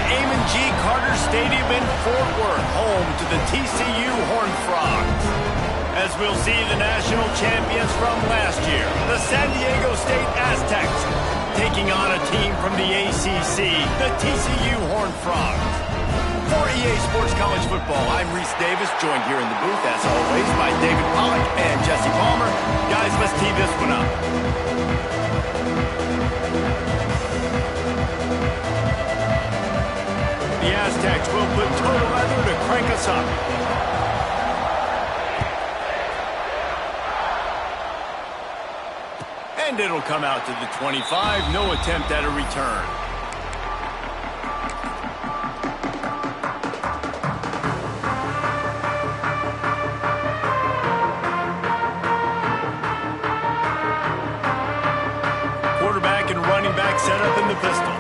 Amon G. Carter Stadium in Fort Worth, home to the TCU Horned Frogs. As we'll see the national champions from last year, the San Diego State Aztecs, taking on a team from the ACC, the TCU Horned Frogs. For EA Sports College Football, I'm Reese Davis, joined here in the booth, as always, by David Pollack and Jesse Palmer. Guys, let's tee this one up. The Aztecs will put total leather to crank us up. And it'll come out to the 25. No attempt at a return. Quarterback and running back set up in the pistol.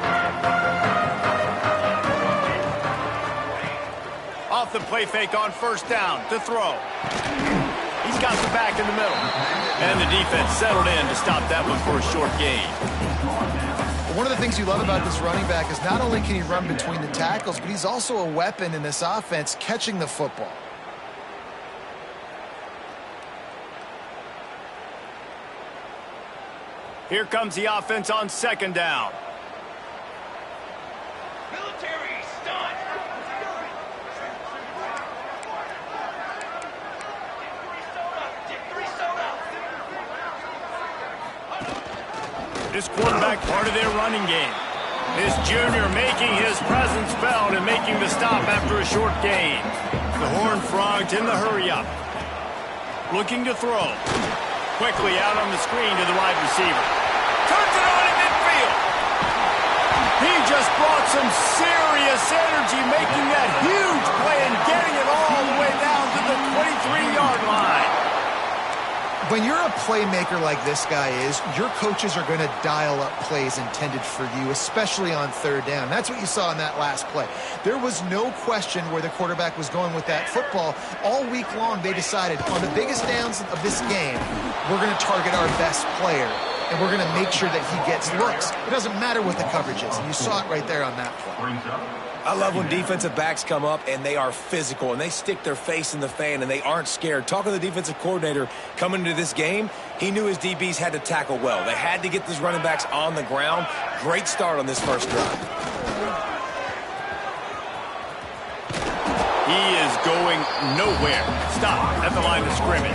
Off the play fake on first down to throw. He's got the back in the middle. And the defense settled in to stop that one for a short gain. One of the things you love about this running back is not only can he run between the tackles, but he's also a weapon in this offense catching the football. Here comes the offense on second down. Military stunt. This quarterback part of their running game. This junior making his presence felt and making the stop after a short gain. The Horned Frogs in the hurry-up. Looking to throw. Quickly out on the screen to the wide receiver. Turns it on in midfield. He just brought some serious energy making that huge play and getting it all the way down to the 23-yard line. When you're a playmaker like this guy is, your coaches are going to dial up plays intended for you, especially on third down. That's what you saw in that last play. There was no question where the quarterback was going with that football. All week long, they decided on the biggest downs of this game, we're going to target our best player, and we're going to make sure that he gets looks. It doesn't matter what the coverage is, and you saw it right there on that play. I love when defensive backs come up and they are physical and they stick their face in the fan and they aren't scared. Talking to the defensive coordinator coming into this game, he knew his DBs had to tackle well. They had to get these running backs on the ground. Great start on this first drive. He is going nowhere. Stop at the line of scrimmage.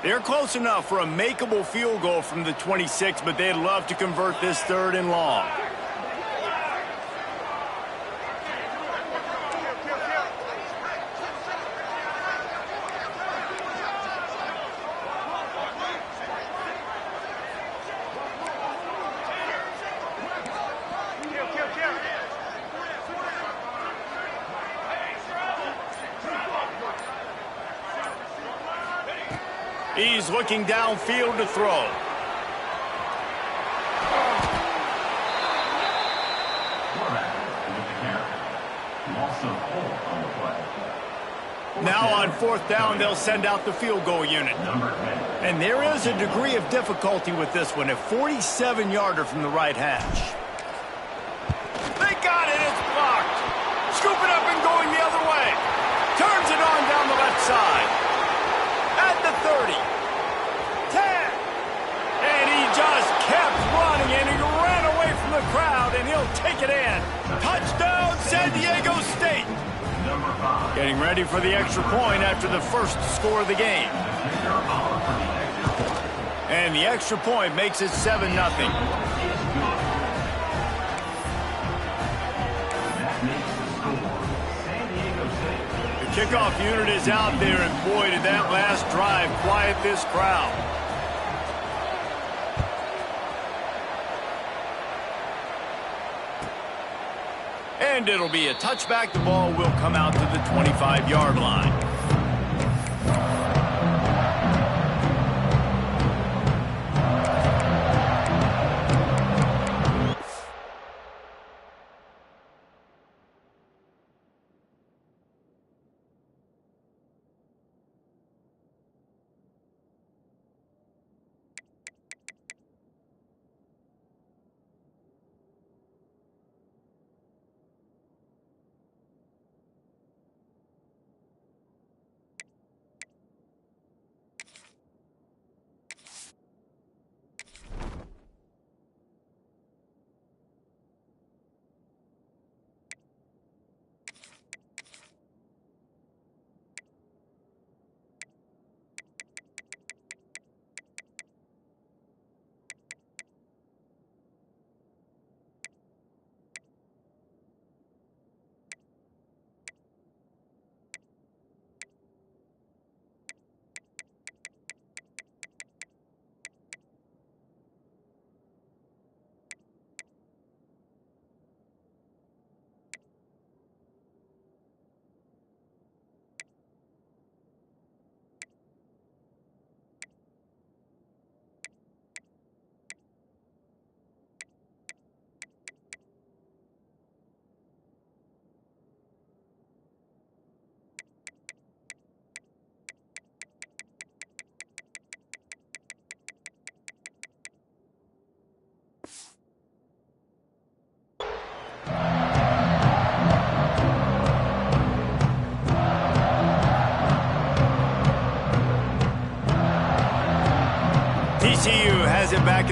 They're close enough for a makeable field goal from the 26, but they'd love to convert this third and long. He's looking downfield to throw. Now on fourth down, they'll send out the field goal unit. And there is a degree of difficulty with this one, a 47-yarder from the right hash. They got it, it's blocked. Scoop it up and going the other way. Turns it on down the left side. At the 30, 10, and he just kept running, and he ran away from the crowd, and he'll take it in. Touchdown, San Diego State. Getting ready for the extra point after the first score of the game. And the extra point makes it 7-0. Kickoff unit is out there, and boy, did that last drive quiet this crowd. And it'll be a touchback. The ball will come out to the 25-yard line.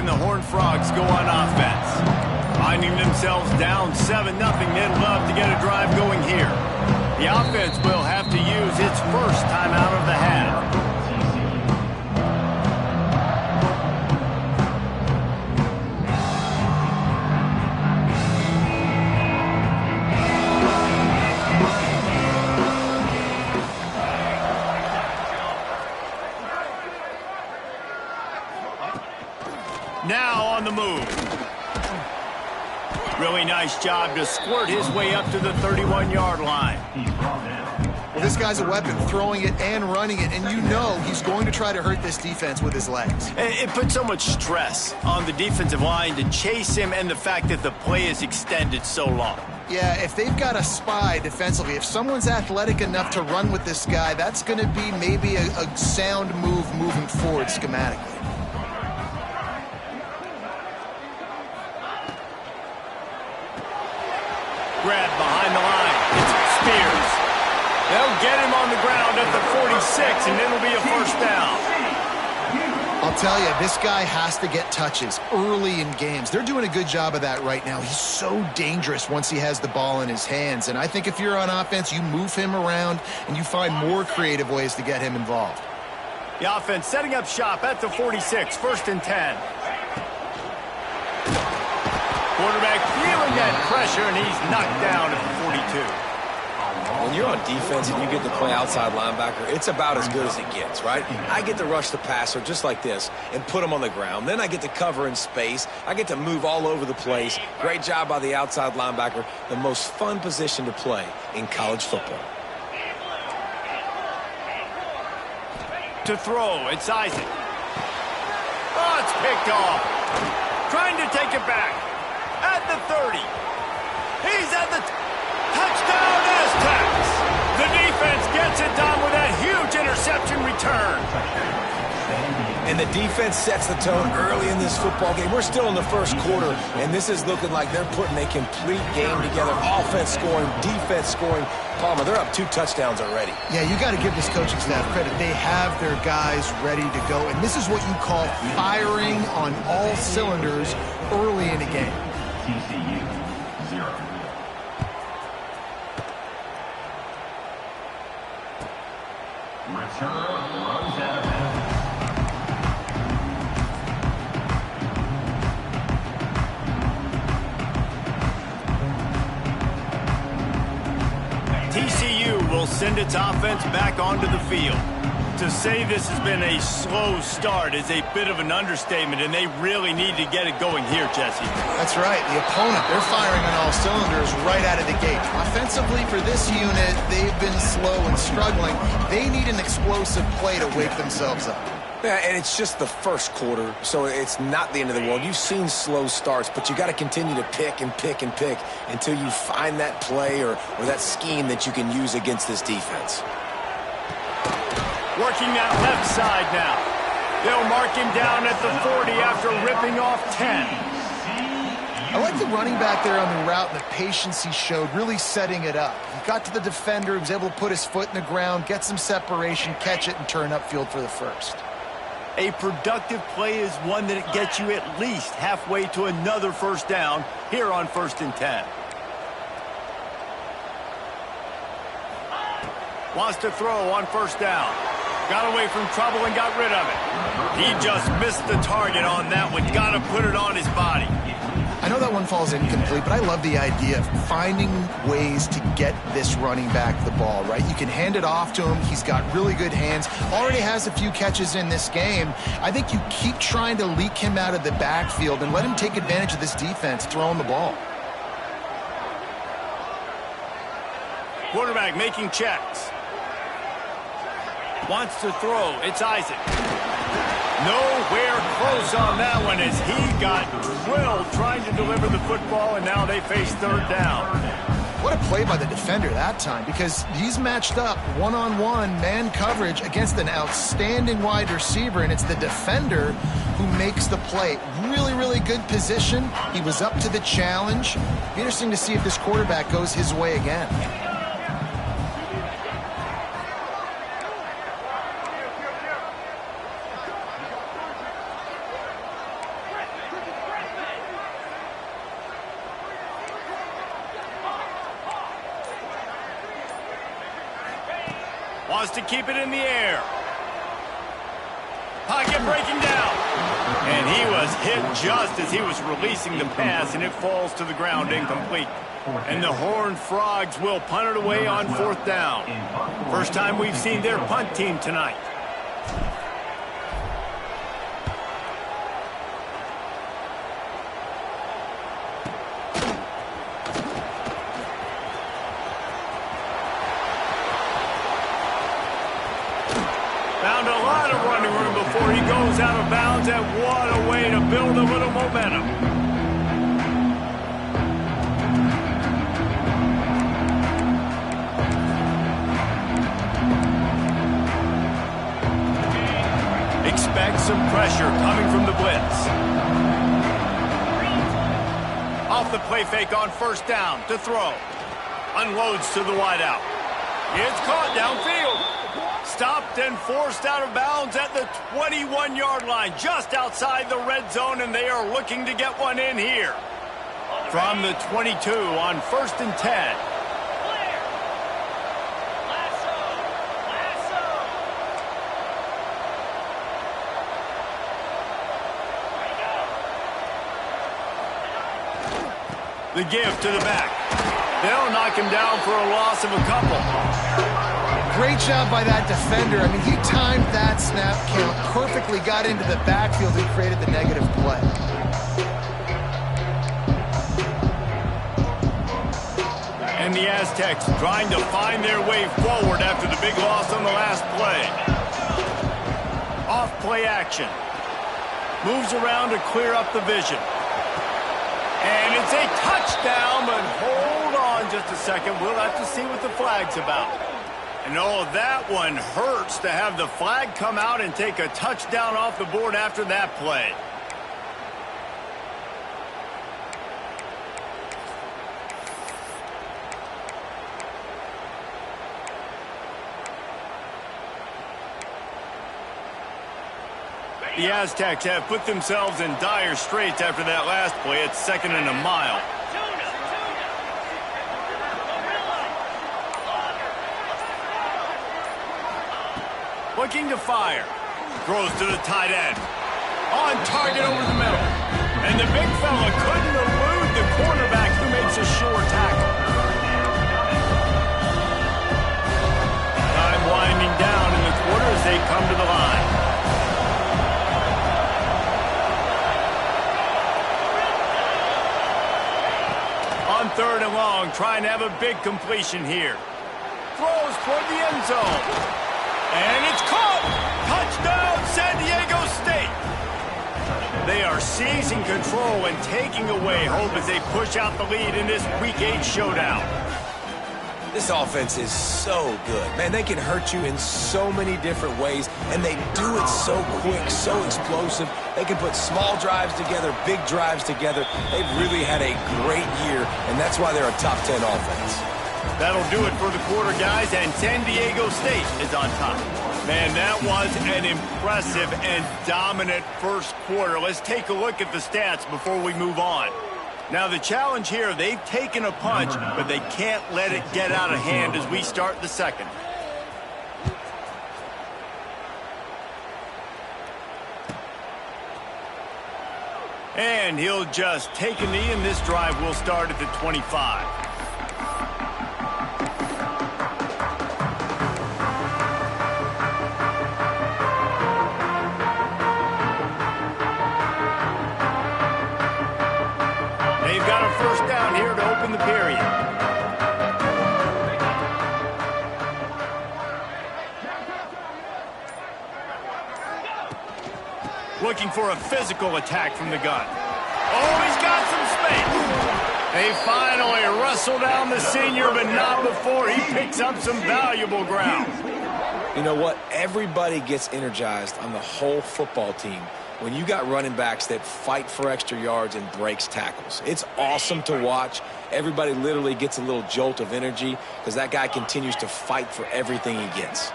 can the Horned Frogs go on offense? Finding themselves down 7-0, they'd love to get a drive going here. The offense will have to use its first timeout of the half. Now on the move. Really nice job to squirt his way up to the 31-yard line. Well, this guy's a weapon, throwing it and running it, and you know he's going to try to hurt this defense with his legs. It puts so much stress on the defensive line to chase him, and the fact that the play is extended so long. Yeah, if they've got a spy defensively, if someone's athletic enough to run with this guy, that's going to be maybe a sound move moving forward schematically. Grab behind the line. It's Spears. They'll get him on the ground at the 46, and it'll be a first down. I'll tell you, this guy has to get touches early in games. They're doing a good job of that right now. He's so dangerous once he has the ball in his hands. And I think if you're on offense, you move him around and you find more creative ways to get him involved. The offense setting up shop at the 46, 1st and 10. Quarterback feeling that pressure, and he's knocked down at the 42. When you're on defense and you get to play outside linebacker, it's about as good as it gets, right? I get to rush the passer just like this and put him on the ground. Then I get to cover in space. I get to move all over the place. Great job by the outside linebacker. The most fun position to play in college football. To throw, it's Isaac. Oh, it's picked off. Trying to take it back. At the 30. He's at the touchdown Aztecs. The defense gets it done with that huge interception return. And the defense sets the tone early in this football game. We're still in the first quarter, and this is looking like they're putting a complete game together. Offense scoring, defense scoring. Palmer, they're up 2 touchdowns already. Yeah, you got to give this coaching staff credit. They have their guys ready to go, and this is what you call firing on all cylinders early in a game. TCU 0. Return runs out of bounds. TCU will send its offense back onto the field. To say this has been a slow start is a bit of an understatement, and they really need to get it going here, Jesse. That's right. The opponent, they're firing on all cylinders right out of the gate. Offensively, for this unit, they've been slow and struggling. They need an explosive play to wake themselves up. Yeah, and it's just the first quarter, so it's not the end of the world. You've seen slow starts, but you got to continue to pick and pick and pick until you find that play or that scheme that you can use against this defense. Working that left side now. They'll mark him down at the 40 after ripping off 10. I like the running back there on the route and the patience he showed, really setting it up. He got to the defender, he was able to put his foot in the ground, get some separation, catch it, and turn upfield for the first. A productive play is one that gets you at least halfway to another first down here on 1st and 10. Wants to throw on 1st down. Got away from trouble and got rid of it. He just missed the target on that one. Got to put it on his body. I know that one falls incomplete, but I love the idea of finding ways to get this running back the ball, right? You can hand it off to him. He's got really good hands. Already has a few catches in this game. I think you keep trying to leak him out of the backfield and let him take advantage of this defense throwing the ball. Quarterback making checks. Wants to throw. It's Isaac. Nowhere close on that one as he got drilled trying to deliver the football, and now they face 3rd down. What a play by the defender that time, because he's matched up one-on-one man coverage against an outstanding wide receiver, and it's the defender who makes the play. Really, really good position. He was up to the challenge. Be interesting to see if this quarterback goes his way again. Wants to keep it in the air. Pocket breaking down. And he was hit just as he was releasing the pass, and it falls to the ground incomplete. And the Horned Frogs will punt it away on 4th down. First time we've seen their punt team tonight. Found a lot of running room before he goes out of bounds, and what a way to build a little momentum. Expect some pressure coming from the blitz. Off the play fake on 1st down to throw. Unloads to the wideout. It's caught downfield. Stopped and forced out of bounds at the 21-yard line, just outside the red zone, and they are looking to get one in here. From the 22 on 1st and 10. The give to the back. They'll knock him down for a loss of a couple. Great job by that defender. I mean, he timed that snap count perfectly, got into the backfield and created the negative play. And the Aztecs trying to find their way forward after the big loss on the last play. Off play action. Moves around to clear up the vision. And it's a touchdown, but hold on just a second. We'll have to see what the flag's about. And oh, that one hurts to have the flag come out and take a touchdown off the board after that play. The Aztecs have put themselves in dire straits after that last play. It's 2nd and a mile. Looking to fire. Throws to the tight end. On target over the middle. And the big fella couldn't elude the cornerback who makes a sure tackle. Time winding down in the quarter as they come to the line. On 3rd and long, trying to have a big completion here. Throws toward the end zone. And it's caught! Touchdown, San Diego State! They are seizing control and taking away hope as they push out the lead in this Week 8 showdown. This offense is so good. Man, they can hurt you in so many different ways, and they do it so quick, so explosive. They can put small drives together, big drives together. They've really had a great year, and that's why they're a top 10 offense. That'll do it for the quarter, guys, and San Diego State is on top. Man, that was an impressive and dominant first quarter. Let's take a look at the stats before we move on. Now, the challenge here, they've taken a punch, but they can't let it get out of hand as we start the second. And he'll just take a knee, and this drive will start at the 25. They've got a first down here to open the period. Looking for a physical attack from the gun. Oh, he's got some space. They finally wrestle down the senior, but not before he picks up some valuable ground. You know what? Everybody gets energized on the whole football team when you got running backs that fight for extra yards and breaks tackles. It's awesome to watch. Everybody literally gets a little jolt of energy because that guy continues to fight for everything he gets.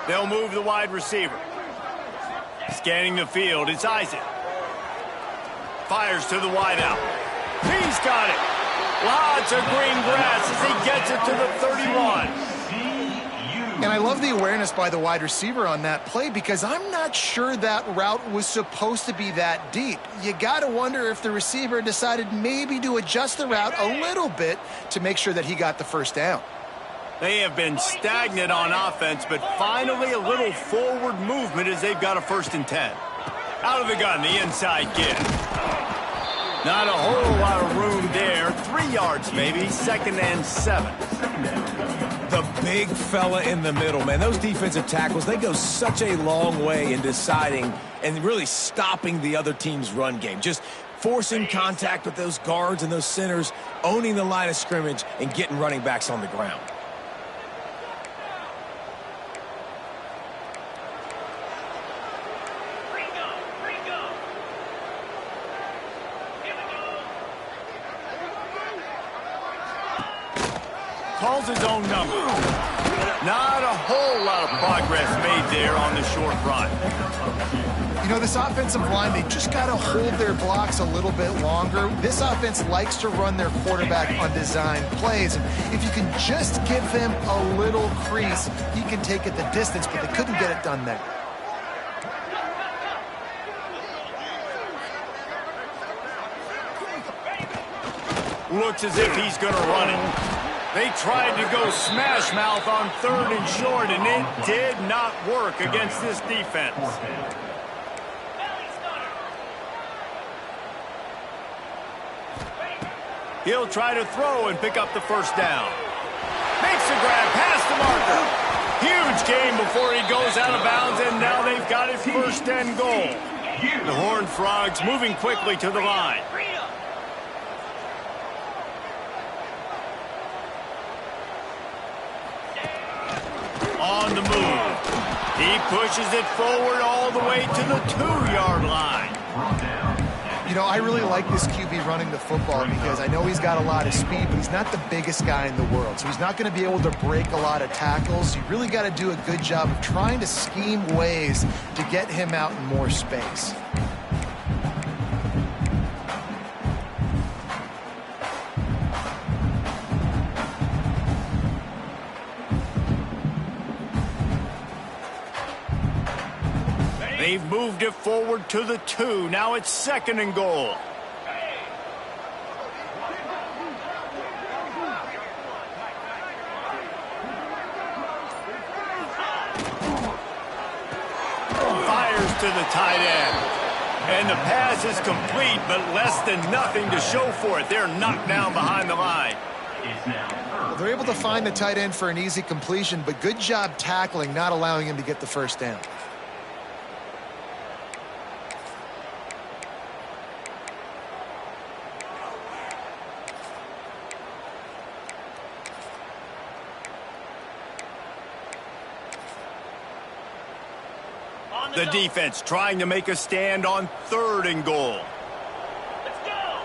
They'll move the wide receiver. Scanning the field, it's Isaac. Fires to the wideout. He's got it. Lots of green grass as he gets it to the 31. And I love the awareness by the wide receiver on that play because I'm not sure that route was supposed to be that deep. You got to wonder if the receiver decided maybe to adjust the route a little bit to make sure that he got the first down. They have been stagnant on offense, but finally a little forward movement as they've got a 1st and 10. Out of the gun, the inside give. Not a whole lot of room there. 3 yards maybe, 2nd and 7. The big fella in the middle, man. Those defensive tackles, they go such a long way in deciding and really stopping the other team's run game. Just forcing contact with those guards and those centers, owning the line of scrimmage, and getting running backs on the ground. Calls his own number. Not a whole lot of progress made there on the short run. You know, this offensive line, they just got to hold their blocks a little bit longer. This offense likes to run their quarterback on design plays. And if you can just give him a little crease, he can take it the distance, but they couldn't get it done there. Looks as if he's going to run it. They tried to go smash mouth on 3rd and short, and it did not work against this defense. He'll try to throw and pick up the 1st down. Makes the grab past the marker. Huge gain before he goes out of bounds, and now they've got it 1st and goal. The Horned Frogs moving quickly to the line. On the move. He pushes it forward all the way to the 2-yard line. You know, I really like this QB running the football because I know he's got a lot of speed, but he's not the biggest guy in the world. So he's not going to be able to break a lot of tackles. You really got to do a good job of trying to scheme ways to get him out in more space. They've moved it forward to the 2. Now it's 2nd and goal. Fires to the tight end. And the pass is complete, but less than nothing to show for it. They're knocked down behind the line. They're able to find the tight end for an easy completion, but good job tackling, not allowing him to get the 1st down. The defense trying to make a stand on 3rd and goal. Let's go.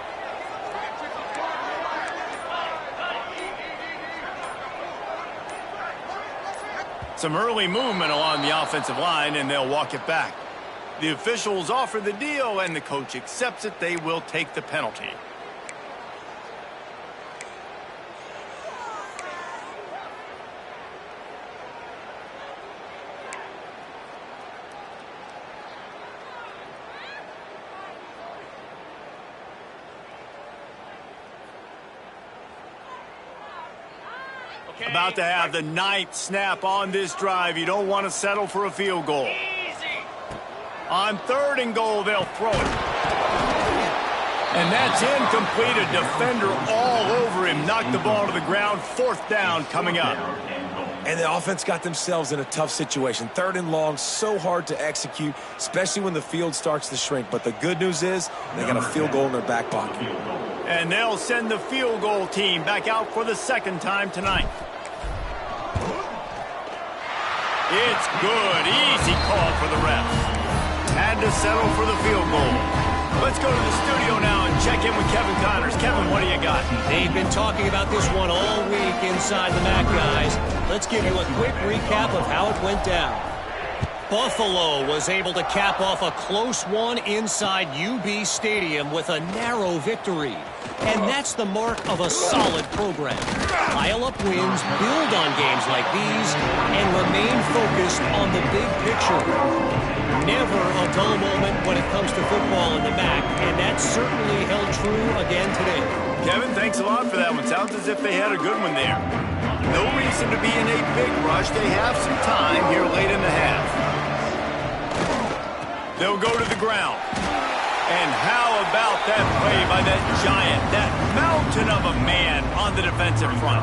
Some early movement along the offensive line, and they'll walk it back. The officials offer the deal, and the coach accepts it. They will take the penalty. About to have the 9th snap on this drive. You don't want to settle for a field goal. On 3rd and goal, they'll throw it. And that's incomplete. A defender all over him. Knocked the ball to the ground. 4th down coming up. And the offense got themselves in a tough situation. 3rd and long, so hard to execute, especially when the field starts to shrink. But the good news is they got a field goal in their back pocket. And they'll send the field goal team back out for the 2nd time tonight. It's good. Easy call for the refs. Had to settle for the field goal. Let's go to the studio now and check in with Kevin Connors. Kevin, what do you got? They've been talking about this one all week inside the MAC, guys. Let's give you a quick recap of how it went down. Buffalo was able to cap off a close one inside UB Stadium with a narrow victory. And that's the mark of a solid program. Pile up wins, build on games like these, and remain focused on the big picture. Never a dull moment when it comes to football in the MAC, and that certainly held true again today. Kevin, thanks a lot for that one. Sounds as if they had a good one there. No reason to be in a big rush. They have some time here late in the half. They'll go to the ground. And how about that play by that giant, that mountain of a man on the defensive front?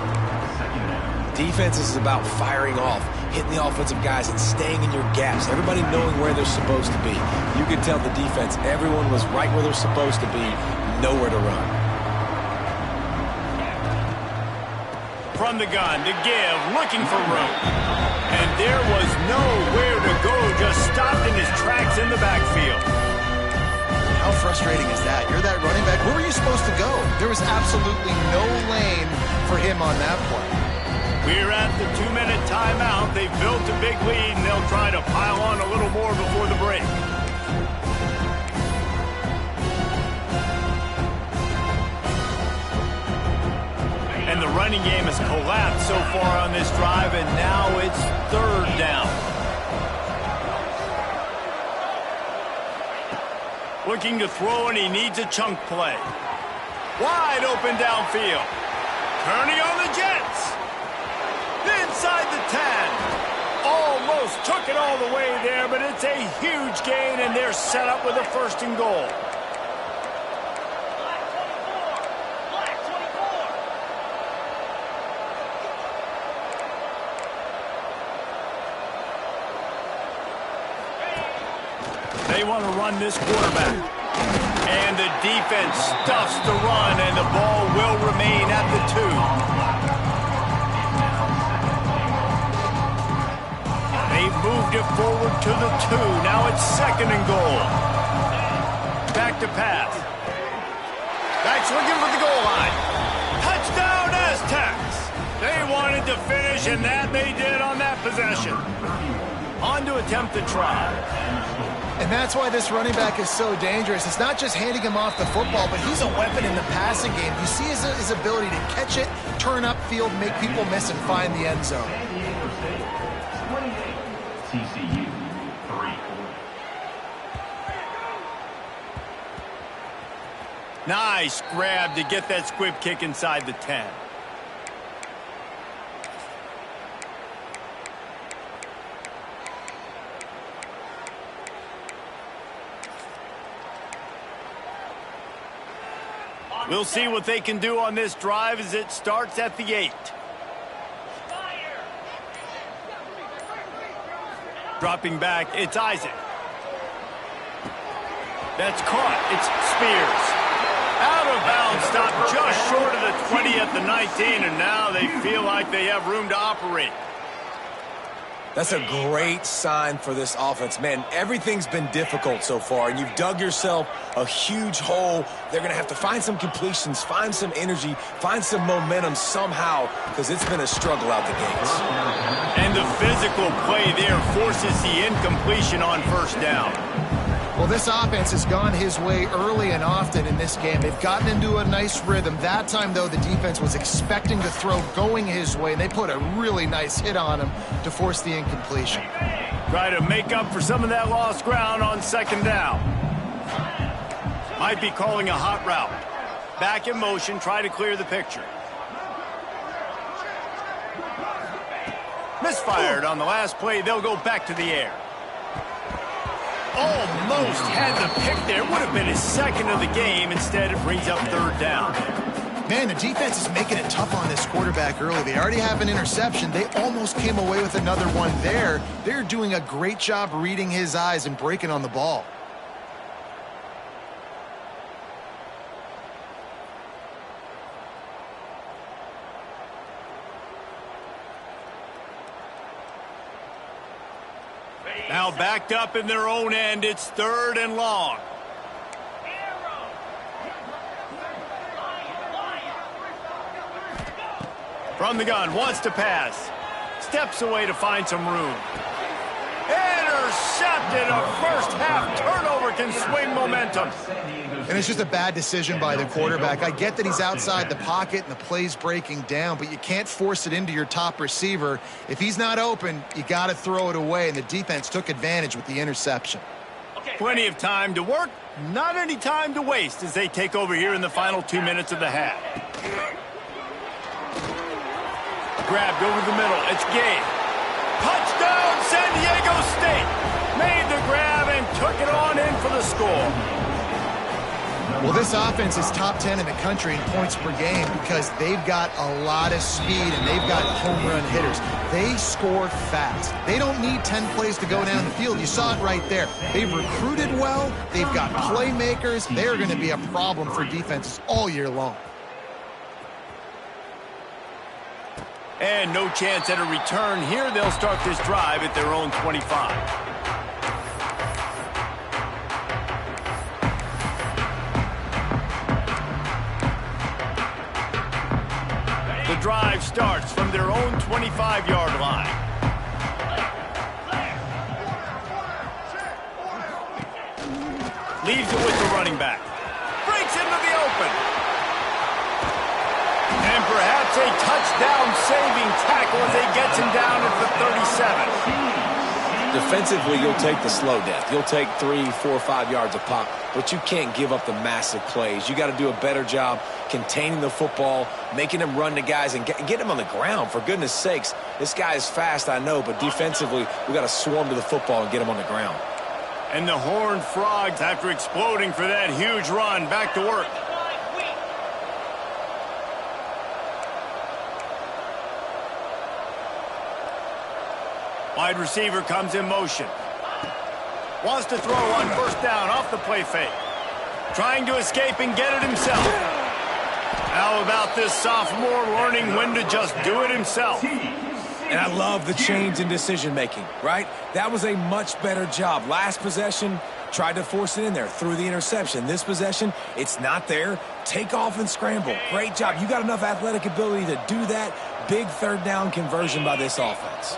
Defense is about firing off, hitting the offensive guys, and staying in your gaps. Everybody knowing where they're supposed to be. You could tell the defense, everyone was right where they're supposed to be, nowhere to run. From the gun to give, looking for room. And there was nowhere to go, just stopped in his tracks in the backfield. How frustrating is that? You're that running back. Where were you supposed to go? There was absolutely no lane for him on that play. We're at the 2-minute timeout. They've built a big lead, and they'll try to pile on a little more before the break. And the running game has collapsed so far on this drive, and now it's 3rd down. Looking to throw, and he needs a chunk play. Wide open downfield. Turning on the Jets. Inside the 10. Almost took it all the way there, but it's a huge gain, and they're set up with a 1st and goal. They want to run this quarterback. And the defense stuffs the run, and the ball will remain at the 2. They've moved it forward to the 2. Now it's 2nd and goal. Back to pass. Back's looking for the goal line. Touchdown, Aztecs. They wanted to finish, and that they did on that possession. On to attempt the try. And that's why this running back is so dangerous. It's not just handing him off the football, but he's a weapon in the passing game. You see his ability to catch it, turn upfield, make people miss, and find the end zone. TCU 3. Nice grab to get that squib kick inside the 10. We'll see what they can do on this drive as it starts at the 8. Dropping back, it's Isaac. That's caught. It's Spears. Out of bounds, stopped just short of the 20 at the 19, and now they feel like they have room to operate. That's a great sign for this offense. Man, everything's been difficult so far, and you've dug yourself a huge hole. They're going to have to find some completions, find some energy, find some momentum somehow, because it's been a struggle out the gates. And the physical play there forces the incompletion on 1st down. Well, this offense has gone his way early and often in this game. They've gotten into a nice rhythm. That time, though, the defense was expecting to throw going his way, and they put a really nice hit on him to force the incompletion. Try to make up for some of that lost ground on 2nd down. Might be calling a hot route. Back in motion, try to clear the picture. Misfired on the last play. They'll go back to the air. Almost had the pick there. Would have been his 2nd of the game. Instead, it brings up 3rd down. Man, the defense is making it tough on this quarterback early. They already have an interception. They almost came away with another one there. They're doing a great job reading his eyes and breaking on the ball. Now backed up in their own end. It's 3rd and long. From the gun, wants to pass. Steps away to find some room. intercepted. A first-half turnover can swing momentum. And it's just a bad decision by the quarterback. I get that he's outside the pocket and the play's breaking down, but you can't force it into your top receiver. If he's not open, you got to throw it away, and the defense took advantage with the interception. Plenty of time to work, not any time to waste as they take over here in the final 2 minutes of the half. Grabbed over the middle. It's Gabe. Touchdown, San Diego State. Made the grab and took it on in for the score. Well, this offense is top 10 in the country in points per game because they've got a lot of speed and they've got home run hitters. They score fast. They don't need 10 plays to go down the field. You saw it right there. They've recruited well. They've got playmakers. They're going to be a problem for defenses all year long. And no chance at a return here. They'll start this drive at their own 25. The drive starts from their own 25-yard line. Leaves it with the running back. Breaks into the open. And perhaps a touchdown-saving tackle as he gets him down at the 37. Defensively, you'll take the slow death. You'll take 3, 4, 5 yards a pop, but you can't give up the massive plays. You got to do a better job containing the football, making them run to guys, and get him on the ground. For goodness sakes, this guy is fast, I know, but defensively, we got to swarm to the football and get him on the ground. And the Horned Frogs, after exploding for that huge run, back to work. Wide receiver comes in motion. Wants to throw on first down off the play fake. Trying to escape and get it himself. How about this sophomore learning when to just do it himself? And I love the change in decision-making, right? That was a much better job. Last possession, tried to force it in there, threw the interception. This possession, it's not there. Take off and scramble. Great job. You got enough athletic ability to do that. Big third down conversion by this offense.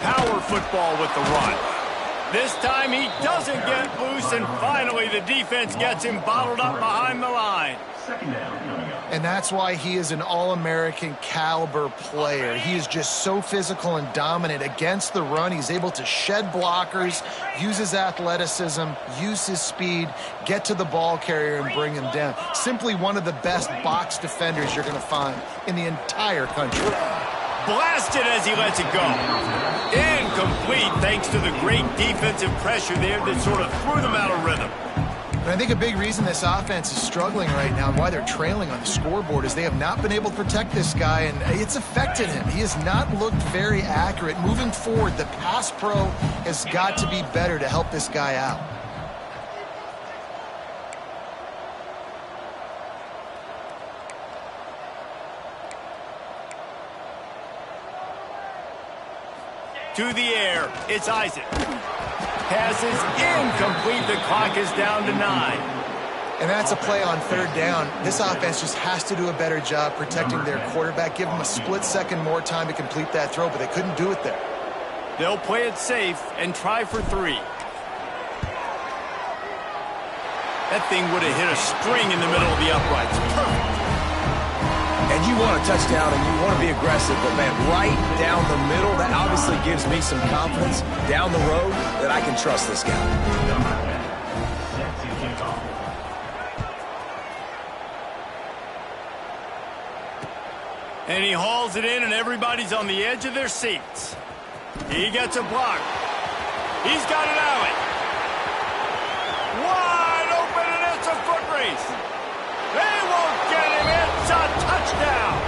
Power football with the run. This time he doesn't get loose, and finally the defense gets him bottled up behind the line. And that's why he is an All-American caliber player. He is just so physical and dominant against the run. He's able to shed blockers, use his athleticism, use his speed, get to the ball carrier and bring him down. Simply one of the best box defenders you're going to find in the entire country. Blasted as he lets it go. Incomplete thanks to the great defensive pressure there that sort of threw them out of rhythm. And I think a big reason this offense is struggling right now and why they're trailing on the scoreboard is they have not been able to protect this guy, and it's affected him. He has not looked very accurate. Moving forward, the pass pro has got to be better to help this guy out. To the air, it's Isaac. Pass is incomplete. The clock is down to 9. And that's a play on third down. This offense just has to do a better job protecting their quarterback. Give them a split second more time to complete that throw, but they couldn't do it there. They'll play it safe and try for 3. That thing would have hit a string in the middle of the uprights. Perfect. And you want a touchdown and you want to be aggressive, but man, right down the middle, that obviously gives me some confidence down the road that I can trust this guy. And he hauls it in, and everybody's on the edge of their seats. He gets a block. He's got an alley. Wide open, and it's a foot race. They won't get him. It's a touchdown.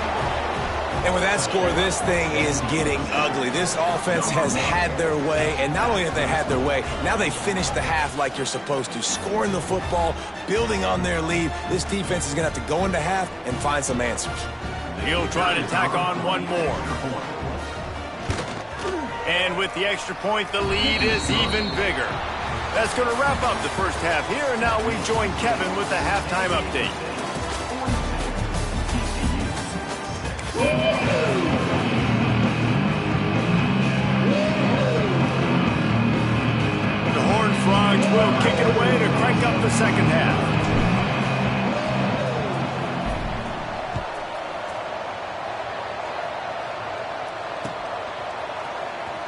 And with that score, this thing is getting ugly. This offense has had their way, and not only have they had their way, now they finished the half like you're supposed to, scoring the football, building on their lead. This defense is going to have to go into half and find some answers. He'll try to tack on one more. And with the extra point, the lead is even bigger. That's going to wrap up the first half here, and now we join Kevin with the halftime update. Frogs will kick it away to crank up the second half.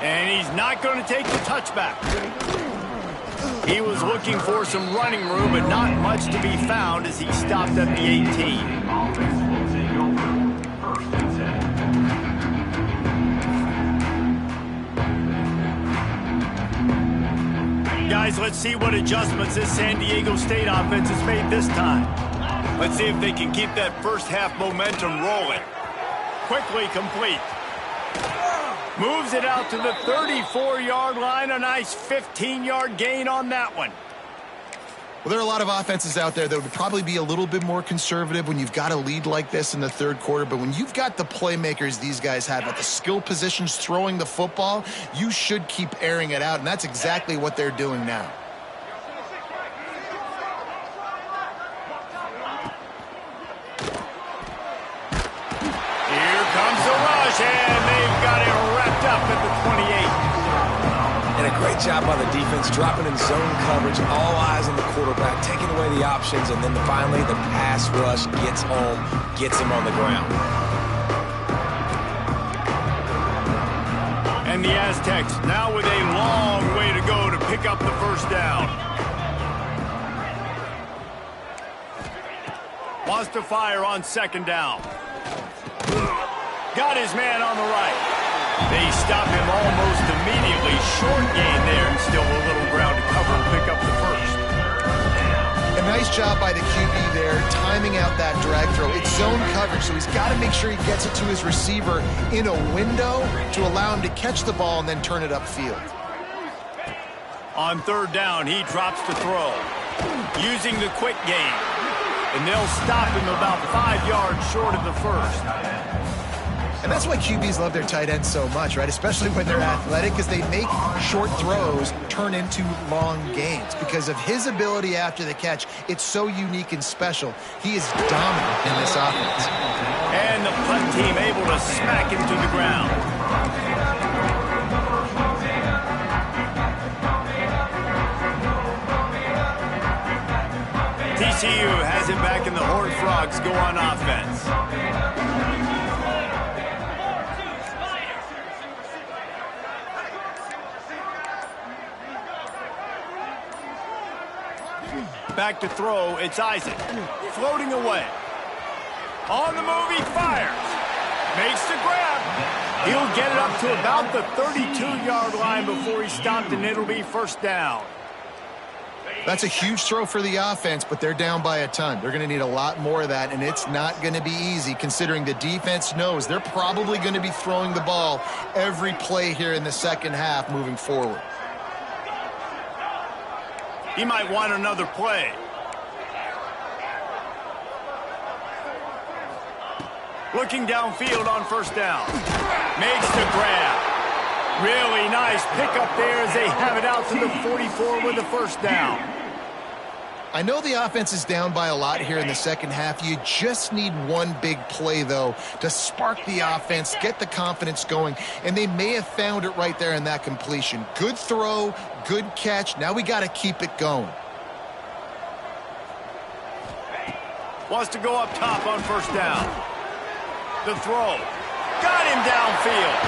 And he's not going to take the touchback. He was looking for some running room, but not much to be found as he stopped at the 18. Guys, let's see what adjustments this San Diego State offense has made this time. Let's see if they can keep that first half momentum rolling. Quickly complete. Moves it out to the 34-yard line. A nice 15-yard gain on that one. Well, there are a lot of offenses out there that would probably be a little bit more conservative when you've got a lead like this in the third quarter. But when you've got the playmakers these guys have at the skill positions throwing the football, you should keep airing it out. And that's exactly what they're doing now. Here comes the rush, and they've got it wrapped up at the 28. And a great job by the defense, dropping in zone coverage, all eyes on the quarterback, taking away the options, and then finally the pass rush gets home, gets him on the ground. And the Aztecs now with a long way to go to pick up the first down. Wants to fire on second down. Got his man on the right. They stop him almost immediately. Short gain there, and still a little ground to cover and pick up the first. A nice job by the QB there, timing out that drag throw. It's zone coverage, so he's got to make sure he gets it to his receiver in a window to allow him to catch the ball and then turn it upfield. On third down, he drops to throw. Using the quick game. And they'll stop him about 5 yards short of the first. And that's why QBs love their tight ends so much, right? Especially when they're athletic, because they make short throws turn into long gains. Because of his ability after the catch, it's so unique and special. He is dominant in this offense. And the punt team able to smack him to the ground. TCU has it back, and the Horned Frogs go on offense. Back to throw, it's Isaac. Floating away. On the move, he fires. Makes the grab. He'll get it up to about the 32-yard line before he's stopped, and it'll be first down. That's a huge throw for the offense, but they're down by a ton. They're going to need a lot more of that, and it's not going to be easy considering the defense knows they're probably going to be throwing the ball every play here in the second half moving forward. He might want another play. Looking downfield on first down. Makes the grab. Really nice pickup there as they have it out to the 44 with the first down. I know the offense is down by a lot here in the second half. You just need one big play, though, to spark the offense, get the confidence going, and they may have found it right there in that completion. Good throw, good catch. Now we got to keep it going. Wants to go up top on first down. The throw. Got him downfield.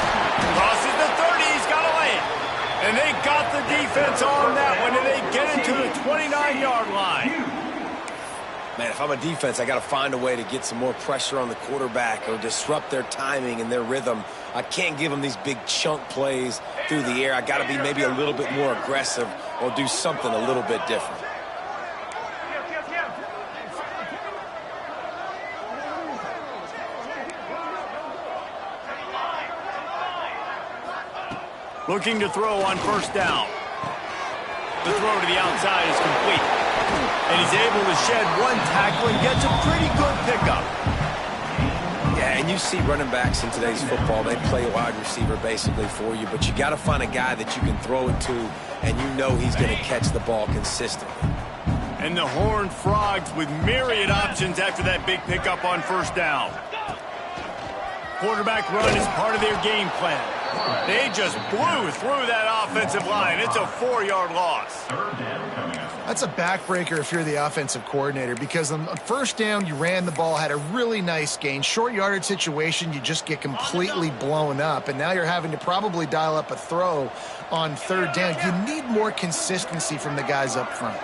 Crosses the 30. He's got to land. And they got the defense on that one, and they get it to the 29-yard line. Man, if I'm a defense, I got to find a way to get some more pressure on the quarterback or disrupt their timing and their rhythm. I can't give them these big chunk plays through the air. I got to be maybe a little bit more aggressive or do something a little bit different. Looking to throw on first down. The throw to the outside is complete. And he's able to shed one tackle and gets a pretty good pickup. Yeah, and you see running backs in today's football, they play wide receiver basically for you, but you got to find a guy that you can throw it to, and you know he's going to catch the ball consistently. And the Horned Frogs with myriad options after that big pickup on first down. Quarterback run is part of their game plan. They just blew through that offensive line. It's a 4-yard loss. Third down coming up. That's a backbreaker if you're the offensive coordinator, because on first down, you ran the ball, had a really nice gain. Short yardage situation, you just get completely blown up, and now you're having to probably dial up a throw on third down. You need more consistency from the guys up front.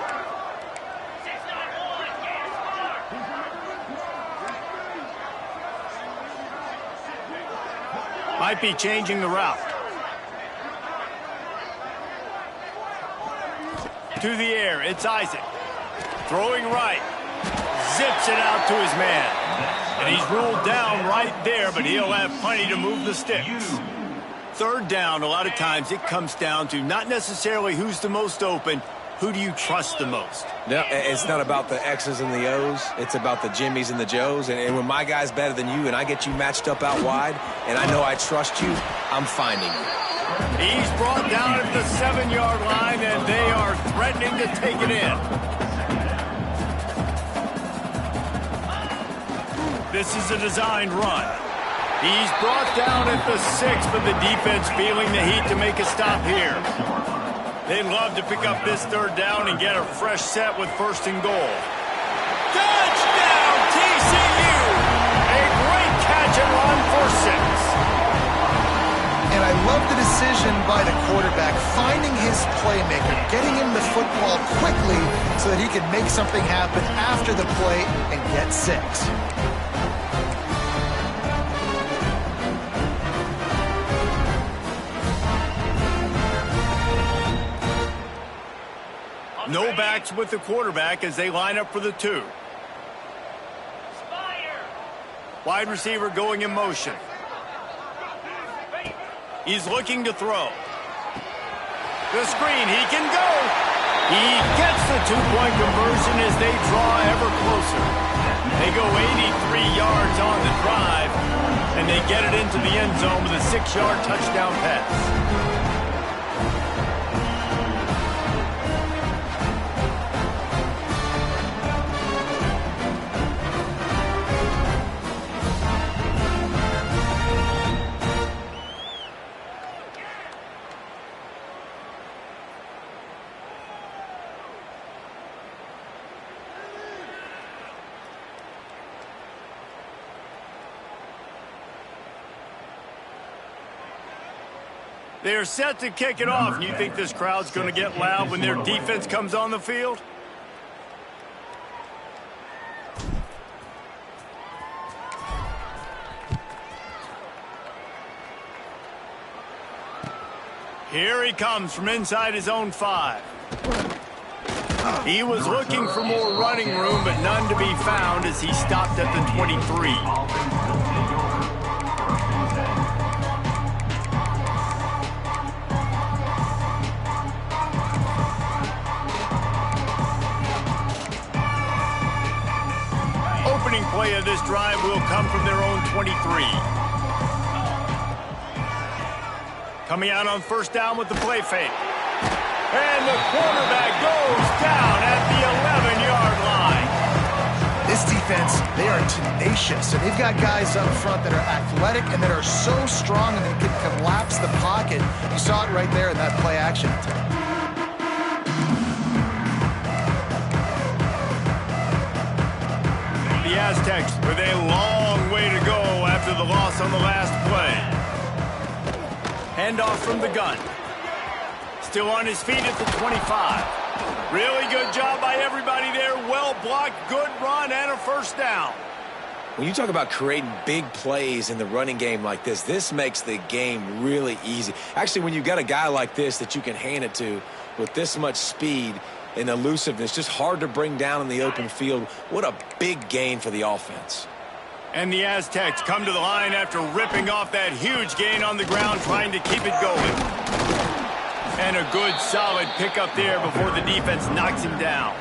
Might be changing the route. To the air, it's Isaac. Throwing right. Zips it out to his man. And he's ruled down right there, but he'll have plenty to move the sticks. Third down, a lot of times it comes down to not necessarily who's the most open, who do you trust the most? No, it's not about the X's and the O's. It's about the Jimmys and the Joes. And when my guy's better than you and I get you matched up out wide and I know I trust you, I'm finding you. He's brought down at the 7-yard line, and they are threatening to take it in. This is a designed run. He's brought down at the 6, but the defense feeling the heat to make a stop here. They'd love to pick up this third down and get a fresh set with first and goal. Touchdown, TCU! A great catch and run for 6. And I love the decision by the quarterback, finding his playmaker, getting him the football quickly so that he can make something happen after the play and get 6. No backs with the quarterback as they line up for the 2. Wide receiver going in motion. He's looking to throw. The screen, he can go. He gets the 2-point conversion as they draw ever closer. They go 83 yards on the drive, and they get it into the end zone with a 6-yard touchdown pass. They're set to kick it off. You think this crowd's going to get loud when their defense comes on the field? Here he comes from inside his own 5. He was looking for more running room, but none to be found as he stopped at the 23. Play of this drive will come from their own 23. Coming out on first down with the play fake. And the quarterback goes down at the 11-yard line. This defense, they are tenacious, and they've got guys up front that are athletic and that are so strong and they can collapse the pocket. You saw it right there in that play action attempt. The Aztecs with a long way to go after the loss on the last play. Handoff from the gun. Still on his feet at the 25. Really good job by everybody there. Well blocked, good run, and a first down. When you talk about creating big plays in the running game like this makes the game really easy. Actually, when you've got a guy like this that you can hand it to with this much speed and elusiveness, just hard to bring down in the open field. What a big gain for the offense. And the Aztecs come to the line after ripping off that huge gain on the ground, trying to keep it going. And a good, solid pickup there before the defense knocks him down.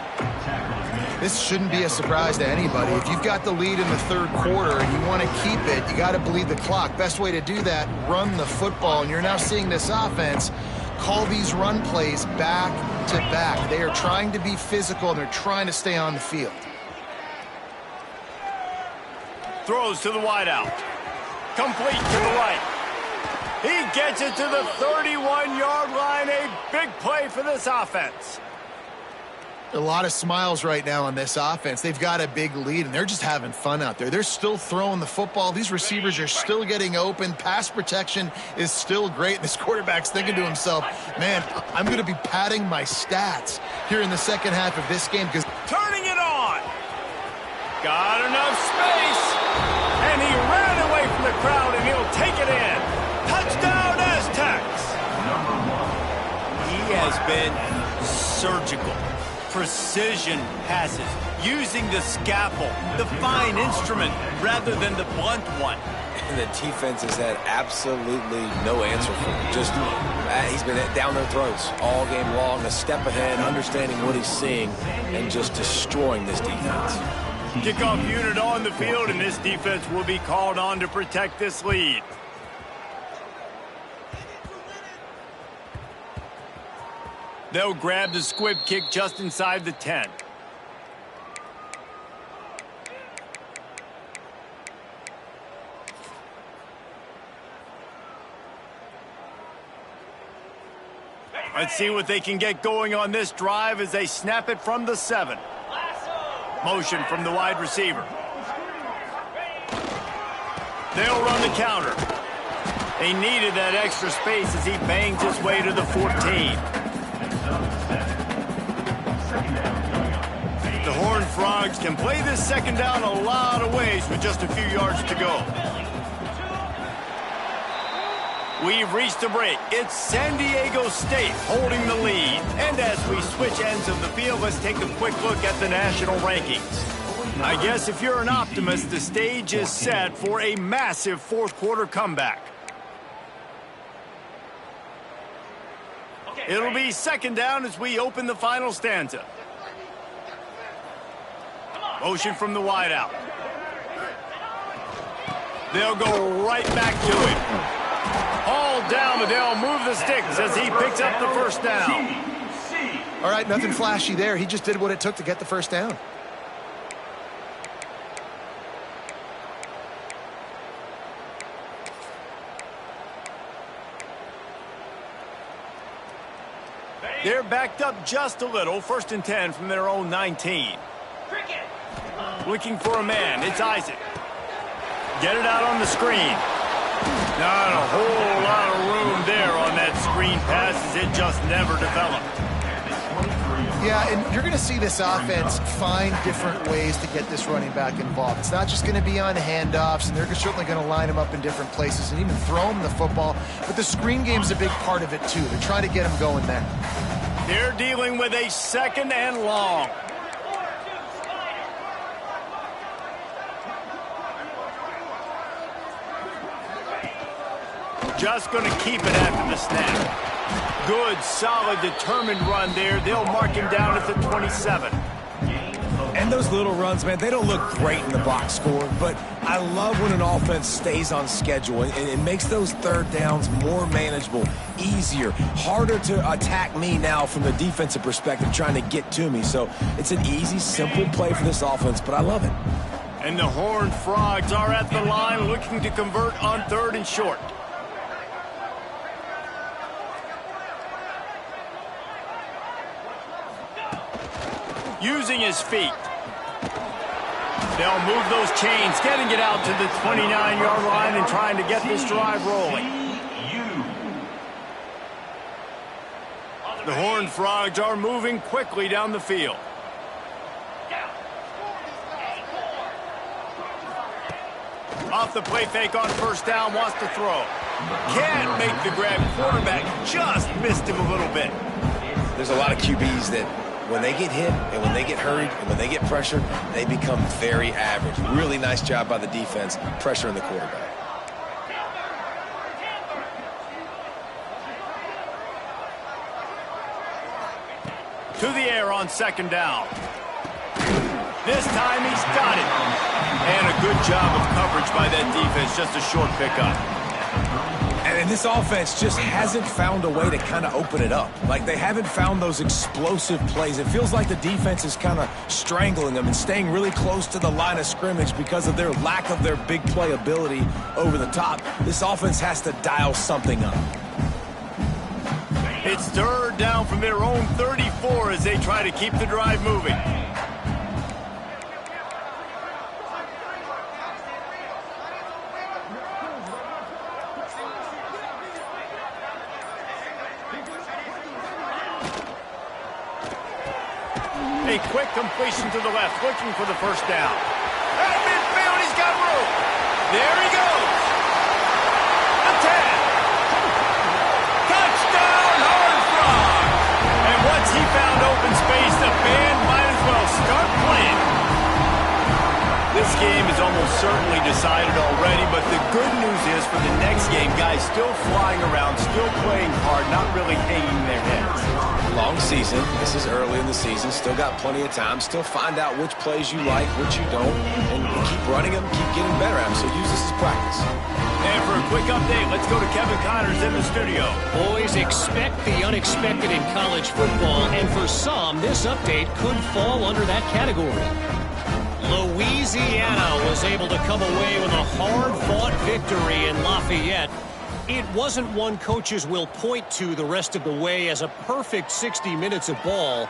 This shouldn't be a surprise to anybody. If you've got the lead in the third quarter and you want to keep it, you got to bleed the clock. Best way to do that, run the football. And you're now seeing this offense call these run plays back to back. They are trying to be physical, and they're trying to stay on the field. Throws to the wideout. Complete to the right. He gets it to the 31-yard line. A big play for this offense. A lot of smiles right now on this offense. They've got a big lead, and they're just having fun out there. They're still throwing the football. These receivers are still getting open. Pass protection is still great. And this quarterback's thinking to himself, man, I'm going to be padding my stats here in the second half of this game. Because turning it on. Got enough space. And he ran away from the crowd, and he'll take it in. Touchdown, Aztecs. He has been surgical. Precision passes, using the scalpel, the fine instrument, rather than the blunt one. And the defense has had absolutely no answer for him. Just, he's been down their throats all game long, a step ahead, understanding what he's seeing, and just destroying this defense. Kickoff unit on the field, and this defense will be called on to protect this lead. They'll grab the squib kick just inside the 10. Let's see what they can get going on this drive as they snap it from the 7. Motion from the wide receiver. They'll run the counter. They needed that extra space as he bangs his way to the 14. The Horned Frogs can play this second down a lot of ways with just a few yards to go. We've reached a break. It's San Diego State holding the lead. And as we switch ends of the field, let's take a quick look at the national rankings. I guess if you're an optimist, the stage is set for a massive fourth-quarter comeback. It'll be second down as we open the final stanza. Motion from the wideout. They'll go right back to him. All down, but they'll move the sticks as he picks up the first down. all right, nothing flashy there. He just did what it took to get the first down. They're backed up just a little. 1st and 10 from their own 19. Looking for a man. It's Isaac. Get it out on the screen. Not a whole lot of room there on that screen pass as it just never developed. Yeah, and you're going to see this offense find different ways to get this running back involved. It's not just going to be on handoffs, and they're certainly going to line him up in different places and even throw him the football. But the screen game's a big part of it, too. They're trying to get him going there. They're dealing with a 2nd and long. Just going to keep it after the snap. Good, solid, determined run there. They'll mark him down at the 27. And those little runs, man, they don't look great in the box score, but I love when an offense stays on schedule and it makes those third downs more manageable, easier, harder to attack me now from the defensive perspective trying to get to me. So it's an easy, simple play for this offense, but I love it. And the Horned Frogs are at the line looking to convert on 3rd and short. Using his feet. They'll move those chains, getting it out to the 29-yard line and trying to get this drive rolling. The Horned Frogs are moving quickly down the field. Off the play fake on 1st down, wants to throw. Can't make the grab. Quarterback just missed him a little bit. There's a lot of QBs that when they get hit and when they get hurried and when they get pressured, they become very average. Really nice job by the defense, pressuring the quarterback. To the air on 2nd down. This time he's got it. And a good job of coverage by that defense, just a short pickup. And And this offense just hasn't found a way to kind of open it up. Like, they haven't found those explosive plays. It feels like the defense is kind of strangling them and staying really close to the line of scrimmage because of their lack of their big play ability over the top. This offense has to dial something up. It's third down from their own 34 as they try to keep the drive moving. A quick completion to the left, looking for the first down. At midfield, he's got room. There he goes. The 10. Touchdown, Horned Frog. And once he found open space, the band might as well start playing. This game is almost certainly decided already, but the good news is for the next game, guys still flying around, still playing hard, not really hanging their heads. Long season. This is early in the season. Still got plenty of time. Still find out which plays you like, which you don't, and keep running them, keep getting better at them. So use this as practice. And for a quick update, let's go to Kevin Connors in the studio. Boys, expect the unexpected in college football, and for some, this update could fall under that category. Louisiana was able to come away with a hard-fought victory in Lafayette. It wasn't one coaches will point to the rest of the way as a perfect 60 minutes of ball,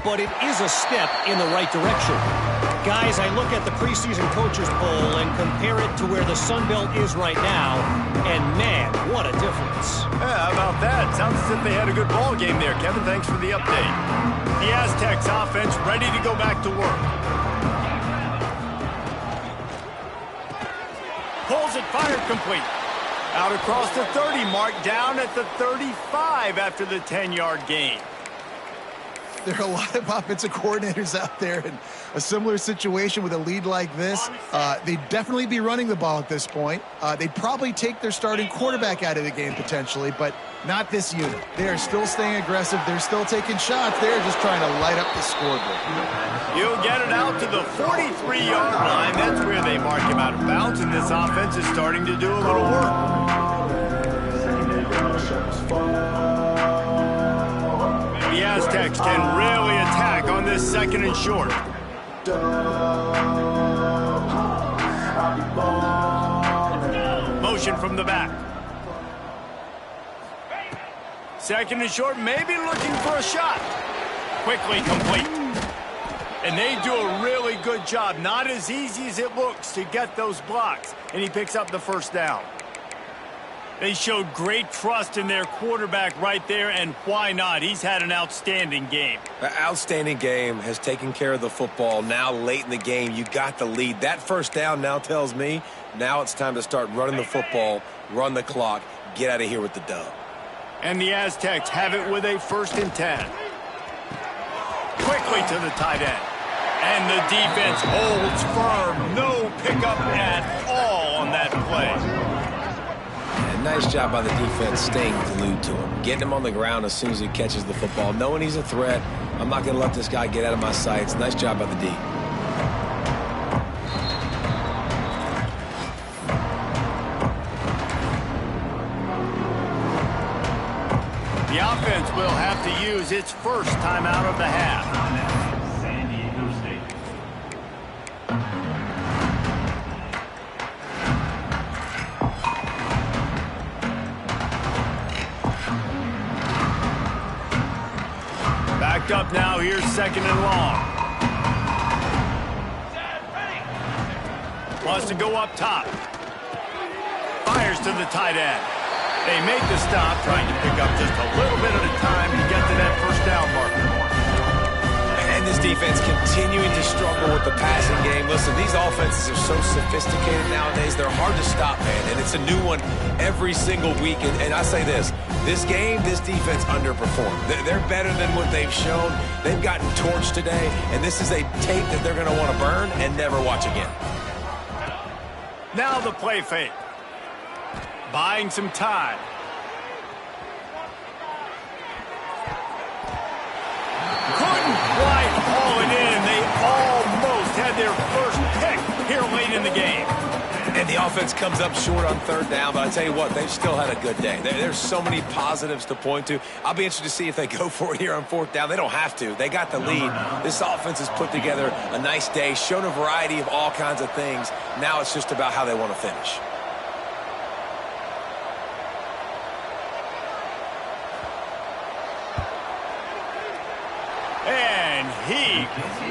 but it is a step in the right direction. Guys, I look at the preseason coaches poll and compare it to where the Sun Belt is right now, and man, what a difference. Yeah, how about that? Sounds as if they had a good ball game there. Kevin, thanks for the update. The Aztecs offense ready to go back to work. Pulls it, fired, complete. Out across the 30 mark, down at the 35 after the 10-yard gain. There are a lot of offensive coordinators out there in a similar situation with a lead like this. They'd definitely be running the ball at this point. They'd probably take their starting quarterback out of the game potentially, but not this unit. They are still staying aggressive. They're still taking shots. They're just trying to light up the scoreboard. He'll get it out to the 43-yard line. That's where they mark him out of bounds, and this offense is starting to do a little work. The Aztecs can really attack on this second and short. Motion from the back. Second and short, maybe looking for a shot. Quickly complete. And they do a really good job. Not as easy as it looks to get those blocks. And he picks up the first down. They showed great trust in their quarterback right there, and why not? He's had an outstanding game. An outstanding game, has taken care of the football. Now late in the game, you got the lead. That first down now tells me now it's time to start running the football, run the clock, get out of here with the dub. And the Aztecs have it with a 1st and 10. Quickly to the tight end. And the defense holds firm. No pickup at all on that play. And nice job by the defense staying glued to him. Getting him on the ground as soon as he catches the football. Knowing he's a threat. I'm not going to let this guy get out of my sights. Nice job by the D. The offense will have to use its first timeout of the half. Backed up now, here's 2nd and long. Wants to go up top. Fires to the tight end. They make the stop, trying to pick up just a little bit at a time to get to that first down marker. And this defense continuing to struggle with the passing game. Listen, these offenses are so sophisticated nowadays. They're hard to stop, man. And it's a new one every single week. And I say this game, this defense underperformed. They're better than what they've shown. They've gotten torched today. And this is a tape that they're going to want to burn and never watch again. Now the play fake. Buying some time. Couldn't quite haul it in. They almost had their first pick here late in the game. And The offense comes up short on third down, but I tell you what, they've still had a good day. There's so many positives to point to. I'll be interested to see if they go for it here on fourth down. They don't have to. They got the lead. This offense has put together a nice day, shown a variety of all kinds of things. Now it's just about how they want to finish. And he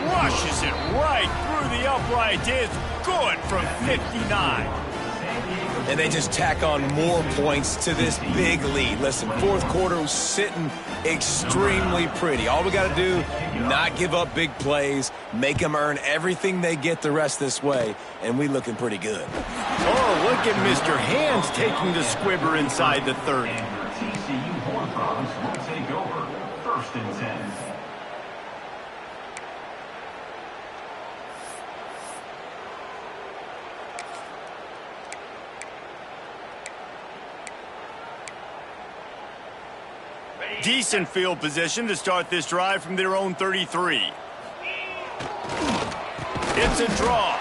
crushes it right through the upright. It's good from 59. And they just tack on more points to this big lead. Listen, fourth quarter was sitting extremely pretty. All we got to do, not give up big plays, make them earn everything they get the rest this way, and we looking pretty good. Oh, look at Mr. Hands taking the squibber inside the 30. TCU Horned Frogs will take over 1st and 10. Decent field position to start this drive from their own 33. It's a draw.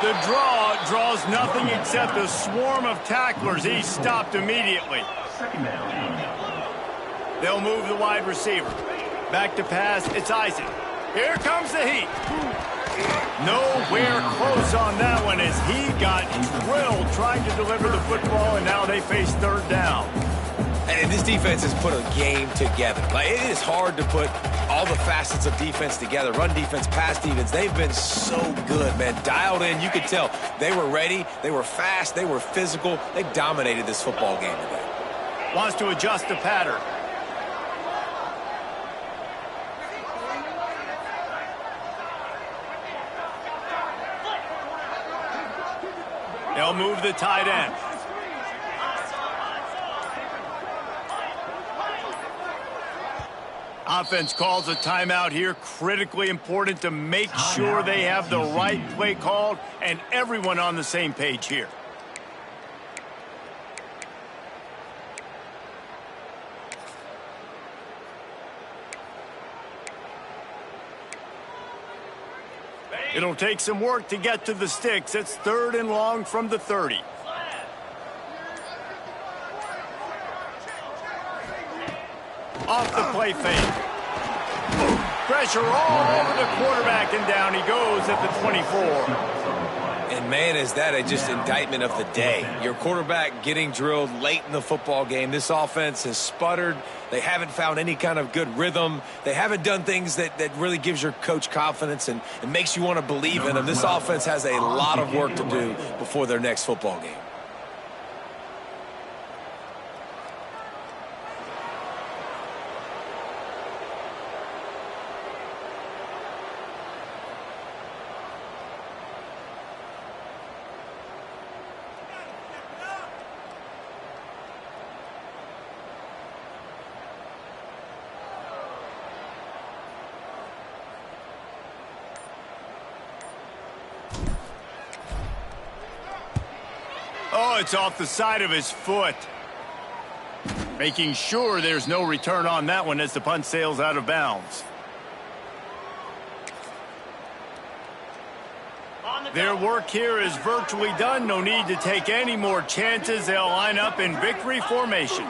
The draw draws nothing except a swarm of tacklers. He's stopped immediately. They'll move the wide receiver. Back to pass, it's Isaac. Here comes the heat. Nowhere close on that one as he got drilled trying to deliver the football, and now they face third down. And this defense has put a game together. Like, it is hard to put all the facets of defense together. Run defense, pass defense. They've been so good, man. Dialed in. You could tell they were ready. They were fast. They were physical. They dominated this football game today. Wants to adjust the pattern. They'll move the tight end. Offense calls a timeout here. Critically important to make sure they have the right play called and everyone on the same page here. It'll take some work to get to the sticks. It's 3rd and long from the 30. Off the play fake. Pressure all over the quarterback, and down he goes at the 24. And, man, is that just indictment of the day. Your quarterback getting drilled late in the football game. This offense has sputtered. They haven't found any kind of good rhythm. They haven't done things that really gives your coach confidence and makes you want to believe in them. This offense has a lot of work to do before their next football game. Oh, it's off the side of his foot. Making sure there's no return on that one as the punt sails out of bounds. Their work here is virtually done. No need to take any more chances. They'll line up in victory formation.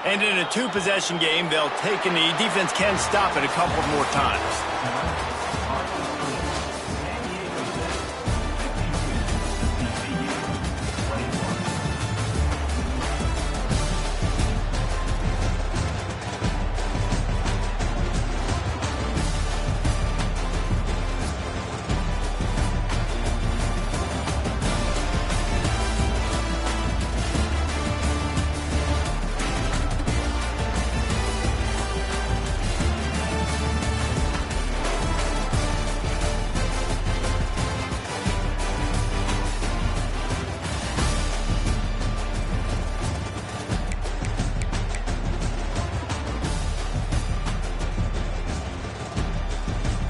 And in a two-possession game, they'll take a knee. Defense can stop it a couple more times.